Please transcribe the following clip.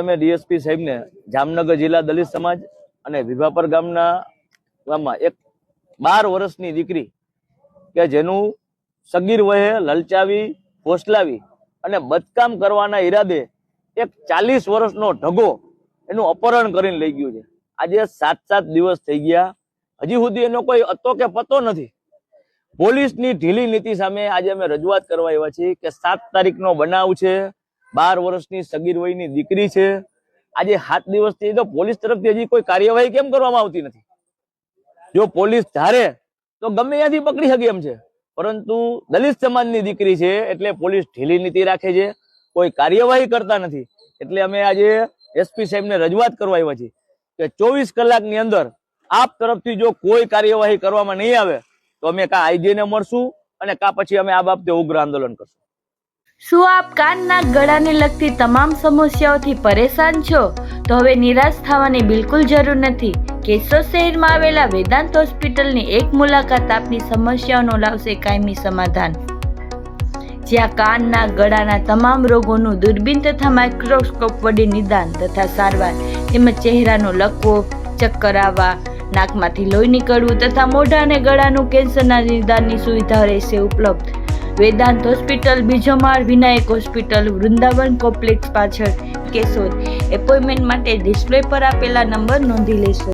અમે ડીએસપી સાહેબને જામનગર જિલ્લા દલિત સમાજ અને વિભાપર ગામમાં એક 12 વર્ષની દીકરી કે જેનું સગીર વયે લલચાવી ફોસલાવી અને બદકામ કરવાના ઈરાદે એક 40 વર્ષનો ઢગો એનું અપહરણ કરીને લઈ ગયું છે। આજે 7 દિવસ થઈ ગયા, હજી સુધી એનો કોઈ અતો કે પતો નથી। પોલીસની ઢીલી નીતિ સામે આજે અમે રજૂઆત કરવા આવ્યા છીએ કે 7 તારીખનો બનાવ છે, 12 વર્ષની સગીર વયની દીકરી છે। આજે 7 દિવસથી તો પોલીસ તરફથી હજી કોઈ કાર્યવાહી કેમ કરવામાં આવતી નથી? જો પોલીસ ધારે તો ગમે ત્યાંથી પકડી શકે એમ છે, પરંતુ દલિત સમાજની દીકરી છે એટલે પોલીસ ઢીલી નીતિ રાખે છે, કોઈ કાર્યવાહી કરતા નથી। એટલે અમે આજે એસપી સાહેબને રજૂઆત કરવા આવ્યા છીએ કે 24 કલાકની અંદર આપ તરફથી જો કોઈ કાર્યવાહી કરવામાં નહીં આવે તો અમે કાં આઈજીને મળશું અને કાં પછી અમે આ બાબતે ઉગ્ર આંદોલન કરશું। શું આપ કાનના ગળાને લગતી તમામ સમસ્યાઓથી પરેશાન છો? તો હવે નિરાશ થવાની બિલકુલ જરૂર નથી। કેશોદ શહેરમાં આવેલા વેદાંત હોસ્પિટલની એક મુલાકાત આપની સમસ્યાઓનો લાવશે કાયમી સમાધાન, જ્યાં કાનના ગળાના તમામ રોગોનું દૂરબીન તથા માઇક્રોસ્કોપ વડે નિદાન તથા સારવાર તેમજ ચહેરાનો લકવો, ચક્કર આવવા, નાકમાંથી લોહી નીકળવું તથા મોઢા અને ગળાનું કેન્સરના નિદાનની સુવિધા રહેશે ઉપલબ્ધ। વેદાંત હોસ્પિટલ, બીજો માળ, વિનાયક હોસ્પિટલ, વૃંદાવન કોમ્પ્લેક્સ પાછળ, કેશોદ। એપોઇન્ટમેન્ટ માટે ડિસ્પ્લે પર આપેલા નંબર નોંધી લેશો।